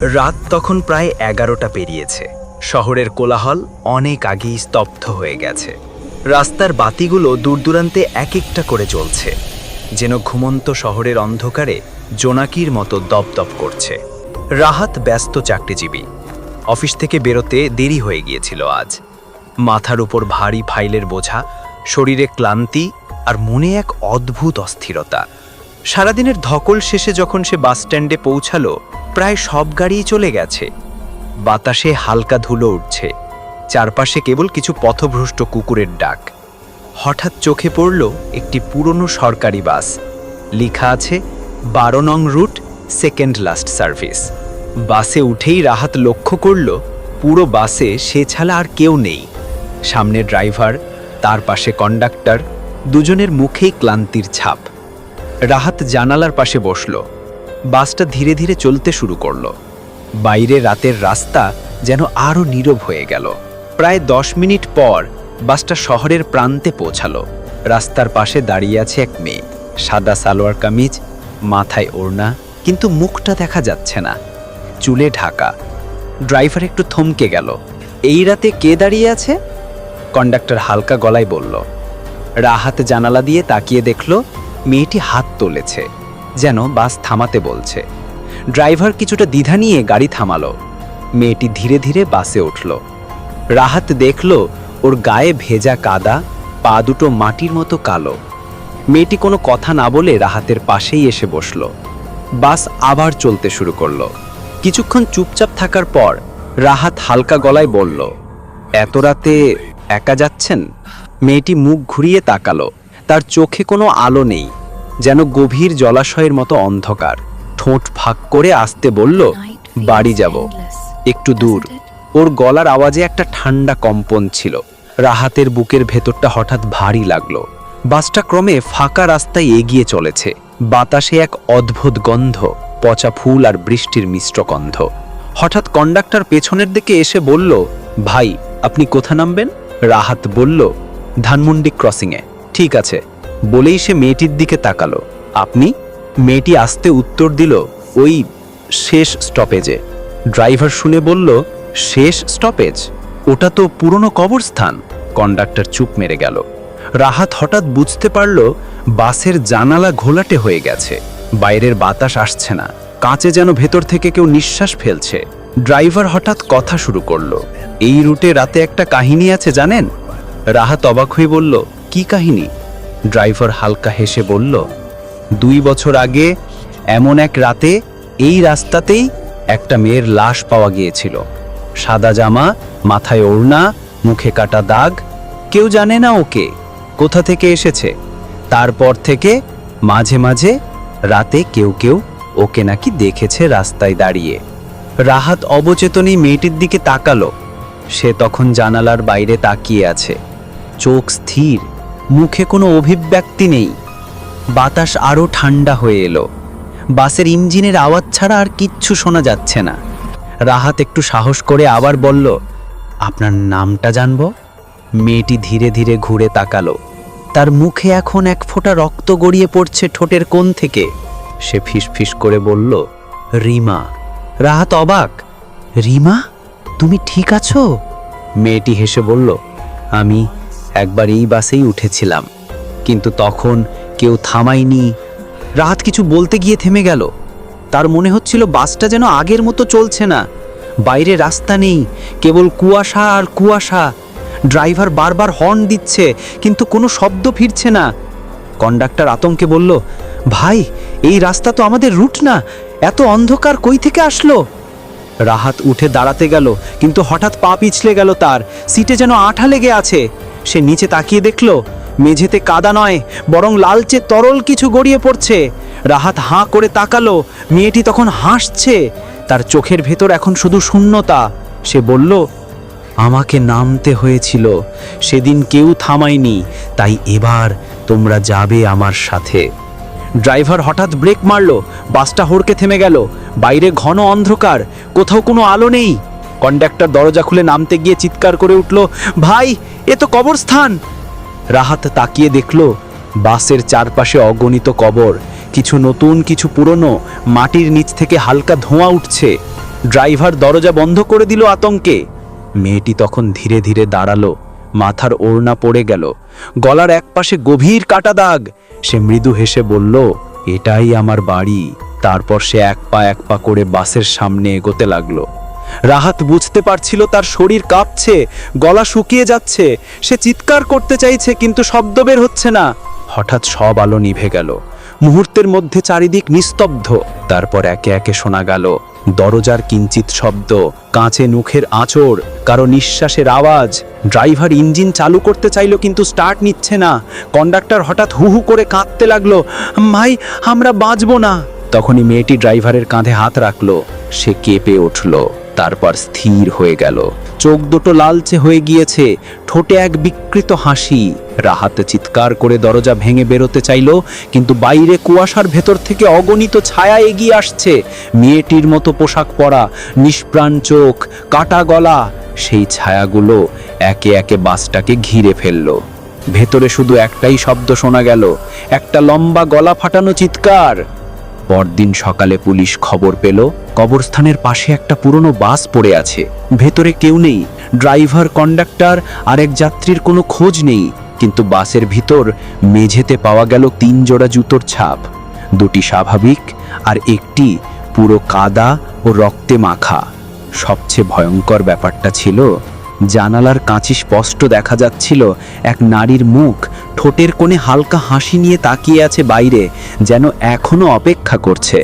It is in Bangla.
রাত তখন প্রায় 11টা পেরিয়েছে। শহরের কোলাহল অনেক আগেই স্তব্ধ হয়ে গেছে। রাস্তার বাতিগুলো দূরদূরান্তে এক একটা করে জ্বলছে, যেন ঘুমন্ত শহরের অন্ধকারে জোনাকির মতো দপদপ করছে। রাহাত ব্যস্ত চাকরিজীবী। অফিস থেকে বেরোতে দেরি হয়ে গিয়েছিল আজ। মাথার উপর ভারী ফাইলের বোঝা, শরীরে ক্লান্তি আর মনে এক অদ্ভুত অস্থিরতা। সারাদিনের ধকল শেষে যখন সে বাসস্ট্যান্ডে পৌঁছালো, প্রায় সব গাড়িই চলে গেছে। বাতাসে হালকা ধুলো উঠছে, চারপাশে কেবল কিছু পথভ্রষ্ট কুকুরের ডাক। হঠাৎ চোখে পড়ল একটি পুরনো সরকারি বাস। লেখা আছে 12 নং রুট, সেকেন্ড লাস্ট সার্ভিস। বাসে উঠেই রাহাত লক্ষ্য করল পুরো বাসে সে ছাড়া আর কেউ নেই। সামনে ড্রাইভার, তার পাশে কন্ডাক্টর, দুজনের মুখেই ক্লান্তির ছাপ। রাহাত জানালার পাশে বসল। বাসটা ধীরে ধীরে চলতে শুরু করল। বাইরে রাতের রাস্তা যেন আরও নীরব হয়ে গেল। প্রায় 10 মিনিট পর বাসটা শহরের প্রান্তে পৌঁছালো। রাস্তার পাশে দাঁড়িয়ে আছে এক মেয়ে, সাদা সালোয়ার কামিজ, মাথায় ওড়না, কিন্তু মুখটা দেখা যাচ্ছে না, চুলে ঢাকা। ড্রাইভার একটু থমকে গেল। এই রাতে কে দাঁড়িয়ে আছে? কন্ডাক্টর হালকা গলায় বলল। রাহাত জানালা দিয়ে তাকিয়ে দেখল মেয়েটি হাত তুলেছে, যেন বাস থামাতে বলছে। ড্রাইভার কিছুটা দ্বিধা নিয়ে গাড়ি থামালো। মেয়েটি ধীরে ধীরে বাসে উঠল। রাহাত দেখল ওর গায়ে ভেজা কাদা, পা দুটো মাটির মতো কালো। মেয়েটি কোনো কথা না বলে রাহাতের পাশেই এসে বসল। বাস আবার চলতে শুরু করলো। কিছুক্ষণ চুপচাপ থাকার পর রাহাত হালকা গলায় বলল, এত রাতে একা যাচ্ছেন? মেয়েটি মুখ ঘুরিয়ে তাকালো। তার চোখে কোনো আলো নেই, যেন গভীর জলাশয়ের মতো অন্ধকার। ঠোঁট ফাঁক করে আসতে বলল, বাড়ি যাব, একটু দূর। ওর গলার আওয়াজে একটা ঠান্ডা কম্পন ছিল। রাহাতের বুকের ভেতরটা হঠাৎ ভারী লাগলো। বাসটা ক্রমে ফাঁকা রাস্তায় এগিয়ে চলেছে। বাতাসে এক অদ্ভুত গন্ধ, পচা ফুল আর বৃষ্টির মিশ্র গন্ধ। হঠাৎ কন্ডাক্টর পেছনের দিকে এসে বলল, ভাই আপনি কোথা নামবেন? রাহাত বলল, ধানমন্ডি ক্রসিংয়ে। ঠিক আছে বলেই সে মেয়েটির দিকে তাকালো। আপনি? মেয়েটি আস্তে উত্তর দিল, ওই শেষ স্টপেজে। ড্রাইভার শুনে বলল, শেষ স্টপেজ? ওটা তো পুরনো কবরস্থান। কন্ডাক্টর চুপ মেরে গেল। রাহাত হঠাৎ বুঝতে পারল বাসের জানালা ঘোলাটে হয়ে গেছে। বাইরের বাতাস আসছে না, কাঁচে যেন ভেতর থেকে কেউ নিঃশ্বাস ফেলছে। ড্রাইভার হঠাৎ কথা শুরু করলো, এই রুটে রাতে একটা কাহিনী আছে জানেন? রাহাত অবাক হয়ে বলল, কি কাহিনী? ড্রাইভার হালকা হেসে বলল, 2 বছর আগে এমন এক রাতে এই রাস্তাতেই একটা মেয়ের লাশ পাওয়া গিয়েছিল। সাদা জামা, মাথায় ওড়না, মুখে কাটা দাগ। কেউ জানে না ওকে কোথা থেকে এসেছে। তারপর থেকে মাঝে মাঝে রাতে কেউ কেউ ওকে নাকি দেখেছে রাস্তায় দাঁড়িয়ে। রাহাত অবচেতনেই মেয়েটির দিকে তাকালো। সে তখন জানালার বাইরে তাকিয়ে আছে, চোখ স্থির, মুখে কোনো অভিব্যক্তি নেই। বাতাস আরও ঠান্ডা হয়ে এলো। বাসের ইঞ্জিনের আওয়াজ ছাড়া আর কিচ্ছু শোনা যাচ্ছে না। রাহাত একটু সাহস করে আবার বলল, আপনার নামটা জানবো? মেয়েটি ধীরে ধীরে ঘুরে তাকালো। তার মুখে এখন এক ফোঁটা রক্ত গড়িয়ে পড়ছে ঠোঁটের কোণ থেকে। সে ফিসফিস করে বলল, রিমা। রাহাত অবাক, রিমা তুমি ঠিক আছো? মেয়েটি হেসে বলল, আমি একবার এই বাসেই উঠেছিলাম, কিন্তু তখন কেউ থামায়নি। রাহাত কিছু বলতে গিয়ে থেমে গেল। তার মনে হচ্ছিল বাসটা যেন আগের মতো চলছে না। বাইরে রাস্তা নেই, কেবল কুয়াশা আর কুয়াশা। ড্রাইভার বারবার হর্ন দিচ্ছে, কিন্তু কোনো শব্দ ফিরছে না। কন্ডাক্টর আতঙ্কে বলল, ভাই এই রাস্তা তো আমাদের রুট না, এত অন্ধকার কই থেকে আসলো? রাহাত উঠে দাঁড়াতে গেল, কিন্তু হঠাৎ পা পিছলে গেল। তার সিটে যেন আঠা লেগে আছে। সে নিচে তাকিয়ে দেখল মেঝেতে কাদা নয়, বরং লালচে তরল কিছু গড়িয়ে পড়ছে। রাহাত হাঁ করে তাকালো। মেয়েটি তখন হাসছে। তার চোখের ভেতর এখন শুধু শূন্যতা। সে বলল, আমাকে নামতে হয়েছিল, সেদিন কেউ থামায়নি, তাই এবার তোমরা যাবে আমার সাথে। ড্রাইভার হঠাৎ ব্রেক মারল। বাসটা হড়কে থেমে গেল। বাইরে ঘন অন্ধকার, কোথাও কোনো আলো নেই। কন্ডাক্টর দরজা খুলে নামতে গিয়ে চিৎকার করে উঠল, ভাই এ তো কবরস্থান। রাহাত তাকিয়ে দেখল বাসের চারপাশে অগণিত কবর, কিছু নতুন কিছু পুরনো। মাটির নিচ থেকে হালকা ধোঁয়া উঠছে। ড্রাইভার দরজা বন্ধ করে দিল আতঙ্কে। মেয়েটি তখন ধীরে ধীরে দাঁড়ালো, মাথার ওড়না পড়ে গেল, গলার একপাশে গভীর কাটা দাগ। সে মৃদু হেসে বলল, এটাই আমার বাড়ি। তারপর সে এক পা করে বাসের সামনে এগোতে লাগলো। রাহাত বুঝতে পারছিল তার শরীর কাঁপছে, গলা শুকিয়ে যাচ্ছে। সে চিৎকার করতে চাইছে কিন্তু শব্দ বের হচ্ছে না। হঠাৎ সব আলো নিভে গেল। মুহূর্তের মধ্যে চারিদিক নিস্তব্ধ। তারপর একে একে শোনা গেল দরজার কিঞ্চিত শব্দ, কাঁচে নখের আঁচড়, কারো নিঃশ্বাসের আওয়াজ। ড্রাইভার ইঞ্জিন চালু করতে চাইল কিন্তু স্টার্ট নিচ্ছে না। কন্ডাক্টর হঠাৎ হু হু করে কাঁদতে লাগলো, ভাই আমরা বাঁচবো না। তখনই মেয়েটি ড্রাইভারের কাঁধে হাত রাখলো। সে কেঁপে উঠল, তারপর স্থির হয়ে গেল। চোখ দুটো লালচে হয়ে গিয়েছে, ঠোঁটে এক বিকৃত হাসি। রাহাত চিৎকার করে দরজা ভেঙে বেরোতে চাইল, কিন্তু বাইরে কুয়াশার ভেতর থেকে অগণিত ছায়া এগিয়ে আসছে। মেয়েটির মতো পোশাক পরা, নিষ্প্রাণ চোখ, কাটা গলা। সেই ছায়াগুলো একে একে বাসটাকে ঘিরে ফেলল। ভেতরে শুধু একটাই শব্দ শোনা গেল, একটা লম্বা গলা ফাটানো চিৎকার। পরদিন সকালে পুলিশ খবর পেল কবরস্থানের পাশে একটা পুরনো বাস পড়ে আছে। ভেতরে কেউ নেই, ড্রাইভার, কন্ডাক্টর আর এক যাত্রীর কোনো খোঁজ নেই। কিন্তু বাসের ভিতর মেঝেতে পাওয়া গেল 3 জোড়া জুতোর ছাপ, 2টি স্বাভাবিক আর একটি পুরো কাদা ও রক্তে মাখা। সবচেয়ে ভয়ঙ্কর ব্যাপারটা ছিল, জানালার কাঁচি স্পষ্ট দেখা যাচ্ছিল এক নারীর মুখ, ঠোঁটের কোণে হালকা হাসি নিয়ে তাকিয়ে আছে বাইরে, যেন এখনো অপেক্ষা করছে।